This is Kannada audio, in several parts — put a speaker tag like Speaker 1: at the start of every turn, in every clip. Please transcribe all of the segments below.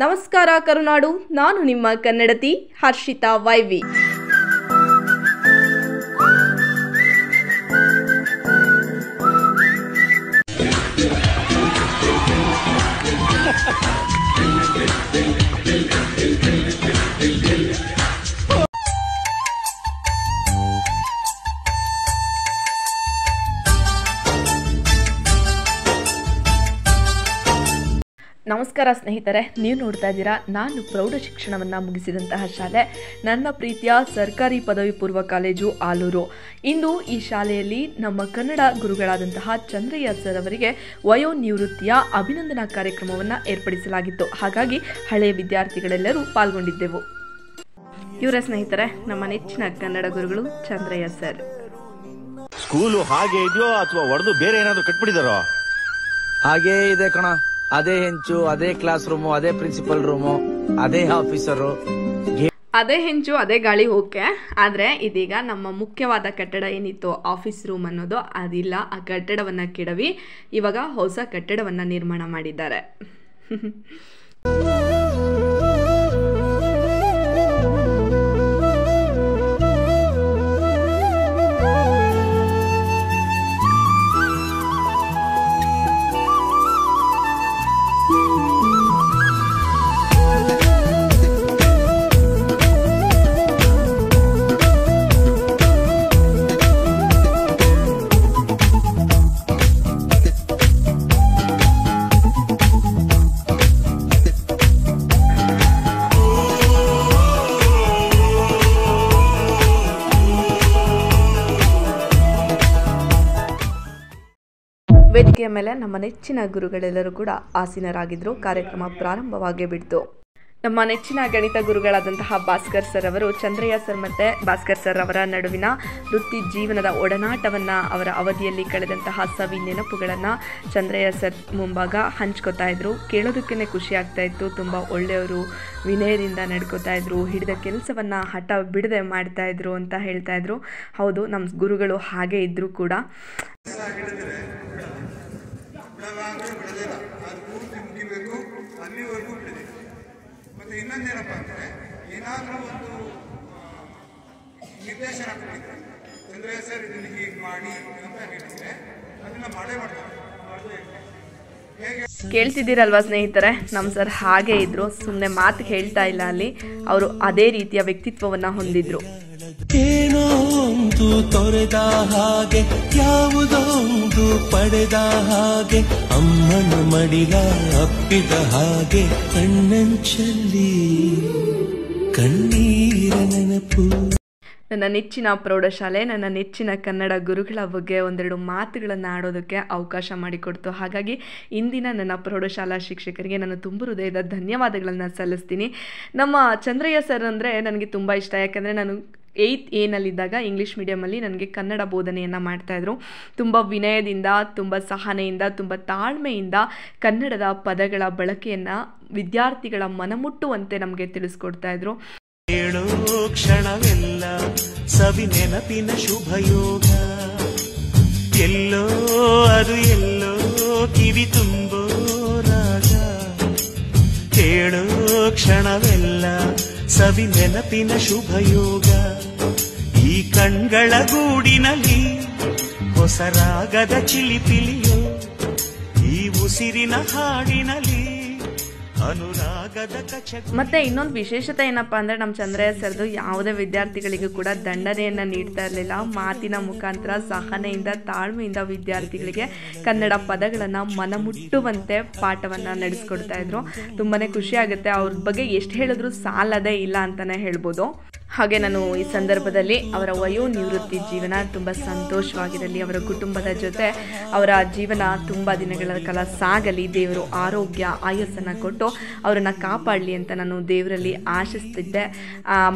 Speaker 1: ನಮಸ್ಕಾರ ಕರುನಾಡು, ನಾನು ನಿಮ್ಮ ಕನ್ನಡತಿ ಹರ್ಷಿತಾ ವೈವಿ. ನಮಸ್ಕಾರ ಸ್ನೇಹಿತರೆ, ನೀವು ನೋಡ್ತಾ ಇದ್ದೀರಾ ನಾನು ಪ್ರೌಢ ಶಿಕ್ಷಣವನ್ನು ಮುಗಿಸಿದಂತಹ ಶಾಲೆ ನನ್ನ ಪ್ರೀತಿಯ ಸರ್ಕಾರಿ ಪದವಿ ಪೂರ್ವ ಕಾಲೇಜು ಆಲೂರು. ಇಂದು ಈ ಶಾಲೆಯಲ್ಲಿ ನಮ್ಮ ಕನ್ನಡ ಗುರುಗಳಾದಂತಹ ಚಂದ್ರಯ್ಯ ಸರ್ ಅವರಿಗೆ ವಯೋನಿವೃತ್ತಿಯ ಅಭಿನಂದನಾ ಕಾರ್ಯಕ್ರಮವನ್ನು ಏರ್ಪಡಿಸಲಾಗಿತ್ತು. ಹಾಗಾಗಿ ಹಳೆಯ ವಿದ್ಯಾರ್ಥಿಗಳೆಲ್ಲರೂ ಪಾಲ್ಗೊಂಡಿದ್ದೆವು. ಇವರ ಸ್ನೇಹಿತರೆ, ನಮ್ಮ ನೆಚ್ಚಿನ ಕನ್ನಡ ಗುರುಗಳು ಚಂದ್ರಯ್ಯ ಸರ್.
Speaker 2: ಸ್ಕೂಲು ಹಾಗೆ ಇದೆಯೋ ಅಥವಾ ಹೊಡೆದು ಬೇರೆ ಏನಾದ್ರು ಕಟ್ಬಿಟ್ಟಿದಾರೋ?
Speaker 3: ಹಾಗೇ ಇದೆ ಕಣ. ಅದೇ ಹೆಂಚು, ಅದೇ ಕ್ಲಾಸ್ ರೂಮು, ಅದೇ ಪ್ರಿನ್ಸಿಪಲ್ ರೂಮು, ಅದೇ ಆಫೀಸರು,
Speaker 1: ಅದೇ ಹೆಂಚು, ಅದೇ ಗಾಳಿ. ಓಕೆ, ಆದರೆ ಇದೀಗ ನಮ್ಮ ಮುಖ್ಯವಾದ ಕಟ್ಟಡ ಏನಿತ್ತು ಆಫೀಸ್ ರೂಮ್ ಅನ್ನೋದು ಅದಿಲ್ಲ. ಆ ಕಟ್ಟಡವನ್ನು ಕೆಡವಿ ಇವಾಗ ಹೊಸ ಕಟ್ಟಡವನ್ನು ನಿರ್ಮಾಣ ಮಾಡಿದ್ದಾರೆ. ವೇದಿಕೆಯ ಮೇಲೆ ನಮ್ಮ ನೆಚ್ಚಿನ ಗುರುಗಳೆಲ್ಲರೂ ಕೂಡ ಆಸೀನರಾಗಿದ್ದರು. ಕಾರ್ಯಕ್ರಮ ಪ್ರಾರಂಭವಾಗಿ ಬಿಡ್ತು. ನಮ್ಮ ನೆಚ್ಚಿನ ಗಣಿತ ಗುರುಗಳಾದಂತಹ ಭಾಸ್ಕರ್ ಸರ್ ಅವರು ಚಂದ್ರಯ್ಯ ಸರ್ ಮತ್ತು ಭಾಸ್ಕರ್ ಸರ್ ಅವರ ನಡುವಿನ ವೃತ್ತಿ ಜೀವನದ ಒಡನಾಟವನ್ನು, ಅವರ ಅವಧಿಯಲ್ಲಿ ಕಳೆದಂತಹ ಸವಿ ನೆನಪುಗಳನ್ನು ಚಂದ್ರಯ್ಯ ಸರ್ ಮುಂಭಾಗ ಹಂಚ್ಕೋತಾ ಇದ್ರು. ಕೇಳೋದಕ್ಕೇ ಖುಷಿ ಆಗ್ತಾ ಇತ್ತು. ತುಂಬ ಒಳ್ಳೆಯವರು, ವಿನಯದಿಂದ ನಡ್ಕೋತಾ ಇದ್ರು, ಹಿಡಿದ ಕೆಲಸವನ್ನು ಹಠ ಬಿಡದೆ ಮಾಡ್ತಾ ಇದ್ರು ಅಂತ ಹೇಳ್ತಾ ಇದ್ರು. ಹೌದು, ನಮ್ಮ ಗುರುಗಳು ಹಾಗೆ ಇದ್ದರೂ ಕೂಡ
Speaker 4: ಮತ್ತು ಇನ್ನೊಂದೇನಪ್ಪ ಅಂದರೆ, ಏನಾದರೂ ಒಂದು ನಿರ್ದೇಶನ ಕೊಟ್ಟಿದ್ರೆ ಚಂದ್ರಯ್ಯ ಸರ್ ಇದನ್ನು ಹೀಗೆ ಮಾಡಿ ಅಂತ ಹೇಳಿದರೆ ಅದನ್ನು ಮಾಡ್ತಾರೆ.
Speaker 1: ಕೇಳ್ತಿದ್ದೀರಲ್ವಾ ಸ್ನೇಹಿತರೆ, ನಮ್ಮ ಸರ್ ಹಾಗೆ ಇದ್ರು. ಸುಮ್ಮನೆ ಮಾತು ಹೇಳ್ತಾ ಇಲ್ಲ, ಅಲ್ಲಿ ಅವರು ಅದೇ ರೀತಿಯ ವ್ಯಕ್ತಿತ್ವವನ್ನು ಹೊಂದಿದ್ರು.
Speaker 5: ಏನೋ ಒಂದು ತೊರೆದ ಹಾಗೆ, ಯಾವುದೋ ಒಂದು ಪಡೆದ ಹಾಗೆ, ಅಮ್ಮನ ಮಡಿಲ ಅಪ್ಪಿದ ಹಾಗೆ, ಕಣ್ಣಂಚಲ್ಲಿ ಕಣ್ಣೀರ ನೆನಪು.
Speaker 1: ನನ್ನ ನೆಚ್ಚಿನ ಪ್ರೌಢಶಾಲೆ, ನನ್ನ ನೆಚ್ಚಿನ ಕನ್ನಡ ಗುರುಗಳ ಬಗ್ಗೆ ಒಂದೆರಡು ಮಾತುಗಳನ್ನು ಆಡೋದಕ್ಕೆ ಅವಕಾಶ ಮಾಡಿಕೊಡ್ತು. ಹಾಗಾಗಿ ಇಂದಿನ ನನ್ನ ಪ್ರೌಢಶಾಲಾ ಶಿಕ್ಷಕರಿಗೆ ನಾನು ತುಂಬ ಹೃದಯದ ಧನ್ಯವಾದಗಳನ್ನು ಸಲ್ಲಿಸ್ತೀನಿ. ನಮ್ಮ ಚಂದ್ರಯ್ಯ ಸರ್ ಅಂದರೆ ನನಗೆ ತುಂಬ ಇಷ್ಟ. ಯಾಕಂದರೆ ನಾನು 8th A ಇಂಗ್ಲೀಷ್ ಮೀಡಿಯಮಲ್ಲಿ ನನಗೆ ಕನ್ನಡ ಬೋಧನೆಯನ್ನು ಮಾಡ್ತಾಯಿದ್ರು. ತುಂಬ ವಿನಯದಿಂದ, ತುಂಬ ಸಹನೆಯಿಂದ, ತುಂಬ ತಾಳ್ಮೆಯಿಂದ ಕನ್ನಡದ ಪದಗಳ ಬಳಕೆಯನ್ನು ವಿದ್ಯಾರ್ಥಿಗಳ ಮನಮುಟ್ಟುವಂತೆ ನಮಗೆ ತಿಳಿಸ್ಕೊಡ್ತಾಯಿದ್ರು.
Speaker 5: ಹೇಳೋ ಕ್ಷಣವೆಲ್ಲ ಸವಿ ನೆನಪಿನ ಶುಭಯೋಗ, ಎಲ್ಲೋ ಅದು ಎಲ್ಲೋ ಕಿವಿ ತುಂಬೋ ರಾಗ. ಹೇಳೋ ಕ್ಷಣವೆಲ್ಲ ಸವಿ ನೆನಪಿನ ಶುಭಯೋಗ, ಈ ಕಣ್ಗಳ ಗೂಡಿನಲ್ಲಿ ಹೊಸ ರಾಗದ ಚಿಲಿಪಿಲಿಯೋ, ಈ ಉಸಿರಿನ ಹಾಡಿನಲ್ಲಿ
Speaker 1: ಮತ್ತು ಇನ್ನೊಂದು ವಿಶೇಷತೆ ಏನಪ್ಪ ಅಂದರೆ, ನಮ್ಮ ಚಂದ್ರಯ್ಯ ಸರ್ದು ಯಾವುದೇ ವಿದ್ಯಾರ್ಥಿಗಳಿಗೂ ಕೂಡ ದಂಡನೆಯನ್ನು ನೀಡ್ತಾ ಇರಲಿಲ್ಲ. ಮಾತಿನ ಮುಖಾಂತರ ಸಹನೆಯಿಂದ, ತಾಳ್ಮೆಯಿಂದ ವಿದ್ಯಾರ್ಥಿಗಳಿಗೆ ಕನ್ನಡ ಪದಗಳನ್ನು ಮನಮುಟ್ಟುವಂತೆ ಪಾಠವನ್ನು ನಡೆಸ್ಕೊಡ್ತಾ ಇದ್ರು. ತುಂಬಾ ಖುಷಿ ಆಗುತ್ತೆ. ಅವ್ರ ಬಗ್ಗೆ ಎಷ್ಟು ಹೇಳಿದ್ರು ಸಾಲದೇ ಇಲ್ಲ ಅಂತಲೇ ಹೇಳ್ಬೋದು. ಹಾಗೆ ನಾನು ಈ ಸಂದರ್ಭದಲ್ಲಿ ಅವರ ವಯೋನಿವೃತ್ತಿ ಜೀವನ ತುಂಬ ಸಂತೋಷವಾಗಿರಲಿ, ಅವರ ಕುಟುಂಬದ ಜೊತೆ ಅವರ ಜೀವನ ತುಂಬ ದಿನಗಳ ಕಾಲ ಸಾಗಲಿ, ದೇವರು ಆರೋಗ್ಯ ಆಯಸ್ಸನ್ನು ಕೊಟ್ಟು ಅವರನ್ನು ಕಾಪಾಡಲಿ ಅಂತ ನಾನು ದೇವರಲ್ಲಿ ಆಶಿಸ್ತಿದ್ದೆ.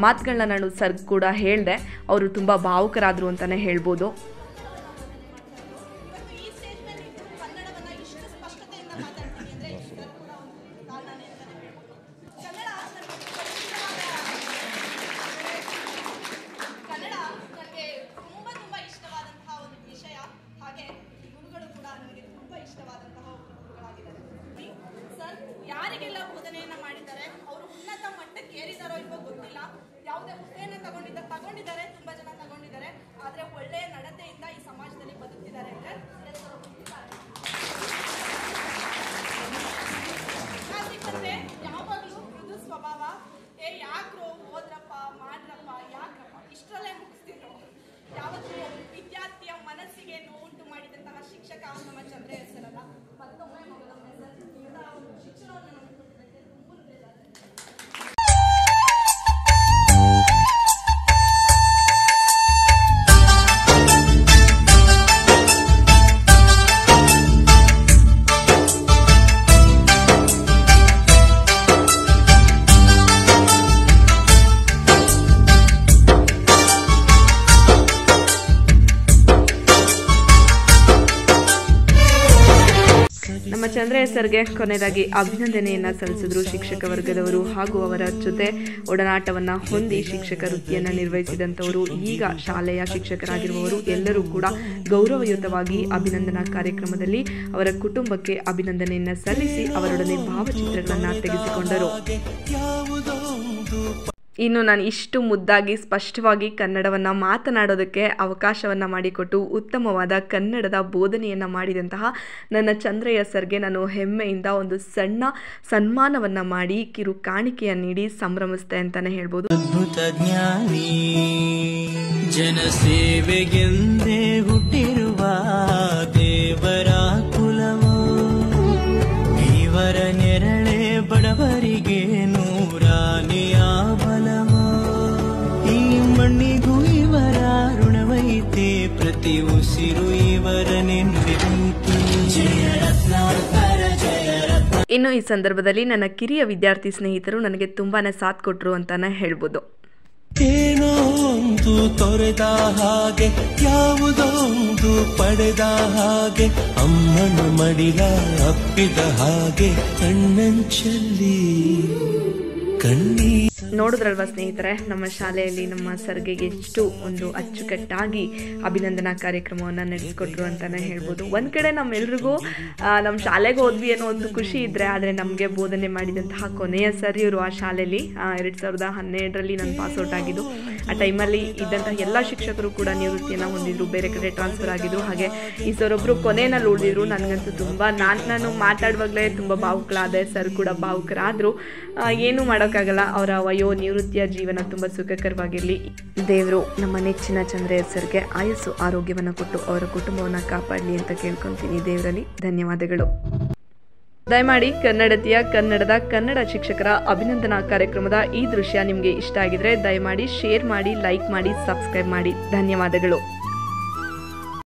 Speaker 1: ಮಾತುಗಳನ್ನ ನಾನು ಸರ್ ಕೂಡ ಹೇಳಿದೆ. ಅವರು ತುಂಬ ಭಾವುಕರಾದರು ಅಂತಲೇ ಹೇಳ್ಬೋದು.
Speaker 6: ಯಾರಿಗೆಲ್ಲ ಬೋಧನೆಯನ್ನ ಮಾಡಿದ್ದಾರೆ ಯಾವುದೇ ಹುದ್ದೆಯನ್ನು ತಗೊಂಡಿದ್ದಾರೆ, ತುಂಬಾ ಜನ ತಗೊಂಡಿದ್ದಾರೆ. ಆದ್ರೆ ಒಳ್ಳೆಯ ನಡತೆಯಿಂದ ಈ ಸಮಾಜದಲ್ಲಿ ಬದುಕ್ತಿದ್ದಾರೆ ಅಂದ್ರೆ ಯಾವಾಗಲೂ ಮೃದು ಸ್ವಭಾವ, ಯಾಕ್ರೋ ಓದ್ರಪ್ಪ ಮಾಡ್ರಪ್ಪ ಯಾಕ್ರಪ್ಪ ಇಷ್ಟರಲ್ಲೇ ಮುಗಿಸ್ತಿದ್ರು. ಯಾವತ್ತೂ ವಿದ್ಯಾರ್ಥಿಯ ಮನಸ್ಸಿಗೆ ನೋವುಂಟು ಮಾಡಿದಂತಹ ಶಿಕ್ಷಕ ನಮ್ಮ ಚಂದ್ರಯ್ಯ ಸರ್ ಅಲ್ಲ. ಮತ್ತೊಮ್ಮೆ ಮಗಳೊಮ್ಮೆ ಸರ್ ಒಂದು ಶಿಕ್ಷಣವನ್ನು ನಮಗೆ ಕೊಟ್ಟಿದ್ದಕ್ಕೆ ತುಂಬ
Speaker 1: ನಮ್ಮ ಚಂದ್ರಯ್ಯ ಸರ್ಗೆ ಕೊನೆಯದಾಗಿ ಅಭಿನಂದನೆಯನ್ನ ಸಲ್ಲಿಸಿದ್ರು ಶಿಕ್ಷಕ ವರ್ಗದವರು ಹಾಗೂ ಅವರ ಜೊತೆ ಒಡನಾಟವನ್ನ ಹೊಂದಿ ಶಿಕ್ಷಕ ವೃತ್ತಿಯನ್ನ ನಿರ್ವಹಿಸಿದಂಥವರು, ಈಗ ಶಾಲೆಯ ಶಿಕ್ಷಕರಾಗಿರುವವರು ಎಲ್ಲರೂ ಕೂಡ ಗೌರವಯುತವಾಗಿ ಅಭಿನಂದನಾ ಕಾರ್ಯಕ್ರಮದಲ್ಲಿ ಅವರ ಕುಟುಂಬಕ್ಕೆ ಅಭಿನಂದನೆಯನ್ನ ಸಲ್ಲಿಸಿ ಅವರೊಡನೆ ಭಾವಚಿತ್ರಗಳನ್ನ ತೆಗೆಸಿಕೊಂಡರು. ಇನ್ನು ನಾನು ಇಷ್ಟು ಮುದ್ದಾಗಿ ಸ್ಪಷ್ಟವಾಗಿ ಕನ್ನಡವನ್ನು ಮಾತನಾಡೋದಕ್ಕೆ ಅವಕಾಶವನ್ನು ಮಾಡಿಕೊಟ್ಟು ಉತ್ತಮವಾದ ಕನ್ನಡದ ಬೋಧನೆಯನ್ನು ಮಾಡಿದಂತಹ ನನ್ನ ಚಂದ್ರಯ್ಯ ಸರ್ಗೆ ನಾನು ಹೆಮ್ಮೆಯಿಂದ ಒಂದು ಸಣ್ಣ ಸನ್ಮಾನವನ್ನು ಮಾಡಿ ಕಿರು ಕಾಣಿಕೆಯನ್ನು ನೀಡಿ ಸಂಭ್ರಮಿಸ್ತೆ ಅಂತಲೇ ಹೇಳ್ಬೋದು.
Speaker 5: ಅದ್ಭುತ ಜ್ಞಾನಿ ಜನಸೇವೆಗೆಂದೇ ಹುಟ್ಟಿರುವ ದೇವರ ಕುಲವೋ, ಇವರ ನೆರಳೆ ಬಡವರಿಗೆ ನೂರಾನೆಯ ಬಲವೋ, ಈ ಮಣ್ಣಿಗೂ ಇವರ ಋಣವೈತೆ, ಪ್ರತಿ ಉಸಿರು ಇವರ ನೆನಪಿತು.
Speaker 1: ಇನ್ನು ಈ ಸಂದರ್ಭದಲ್ಲಿ ನನ್ನ ಕಿರಿಯ ವಿದ್ಯಾರ್ಥಿ ಸ್ನೇಹಿತರು ನನಗೆ ತುಂಬಾನೇ ಸಾಥ್ ಕೊಟ್ಟರು ಅಂತಾನೆ ಹೇಳ್ಬೋದು.
Speaker 5: ಏನೋ ಒಂದು ತೊರೆದ ಹಾಗೆ, ಯಾವುದೋ ಒಂದು ಪಡೆದ ಹಾಗೆ, ಅಮ್ಮನ ಮಡಿಲ ಅಪ್ಪಿದ ಹಾಗೆ, ಕಣ್ಣಂಚಲ್ಲಿ ಕಣ್ಣೀ.
Speaker 1: ನೋಡಿದ್ರಲ್ವಾ ಸ್ನೇಹಿತರೆ, ನಮ್ಮ ಶಾಲೆಯಲ್ಲಿ ನಮ್ಮ ಸರ್ಗೆ ಎಷ್ಟು ಒಂದು ಅಚ್ಚುಕಟ್ಟಾಗಿ ಅಭಿನಂದನಾ ಕಾರ್ಯಕ್ರಮವನ್ನು ನಡೆಸಿಕೊಟ್ರು ಅಂತಾನೆ ಹೇಳ್ಬೋದು. ಒಂದು ಕಡೆ ನಮ್ಮೆಲ್ರಿಗೂ ನಮ್ಮ ಶಾಲೆಗೆ ಹೋದ್ವಿ ಅನ್ನೋ ಒಂದು ಖುಷಿ ಇದ್ದರೆ, ಆದರೆ ನಮಗೆ ಬೋಧನೆ ಮಾಡಿದಂತಹ ಕೊನೆಯ ಸರ್ ಇವರು ಆ ಶಾಲೆಯಲ್ಲಿ 2012ರಲ್ಲಿ ನಾನು ಪಾಸ್ಔಟ್ ಆಗಿದ್ದು. ಆ ಟೈಮಲ್ಲಿ ಇದ್ದಂತಹ ಎಲ್ಲ ಶಿಕ್ಷಕರು ಕೂಡ ನಿವೃತ್ತಿಯನ್ನು ಹೊಂದಿದ್ರು, ಬೇರೆ ಕಡೆ ಟ್ರಾನ್ಸ್ಫರ್ ಆಗಿದ್ರು. ಹಾಗೆ ಈ ಸರೊಬ್ಬರು ಕೊನೆಯಲ್ಲಿ ಉಳಿದಿದ್ರು. ನನಗಂತೂ ತುಂಬ ನಾನು ಮಾತಾಡುವಾಗಲೇ ತುಂಬ ಭಾವುಕಳಾದೆ, ಸರ್ ಕೂಡ ಭಾವುಕರಾದರು. ಏನೂ ಮಾಡೋಕ್ಕಾಗಲ್ಲ, ಅವರ ನಿವೃತ್ತಿಯ ಜೀವನ ತುಂಬ ಸುಖಕರವಾಗಿರಲಿ. ದೇವರು ನಮ್ಮ ನೆಚ್ಚಿನ ಚಂದ್ರಯ್ಯ ಸರ್ಗೆ ಆಯಸ್ಸು ಆರೋಗ್ಯವನ್ನು ಕೊಟ್ಟು ಅವರ ಕುಟುಂಬವನ್ನು ಕಾಪಾಡಲಿ ಅಂತ ಕೇಳ್ಕೊತೀನಿ ದೇವರಲ್ಲಿ. ಧನ್ಯವಾದಗಳು. ದಯಮಾಡಿ ಕನ್ನಡದ ಕನ್ನಡ ಶಿಕ್ಷಕರ ಅಭಿನಂದನಾ ಕಾರ್ಯಕ್ರಮದ ಈ ದೃಶ್ಯ ನಿಮಗೆ ಇಷ್ಟ ಆಗಿದ್ರೆ ದಯಮಾಡಿ ಶೇರ್ ಮಾಡಿ, ಲೈಕ್ ಮಾಡಿ, ಸಬ್ಸ್ಕ್ರೈಬ್ ಮಾಡಿ. ಧನ್ಯವಾದಗಳು.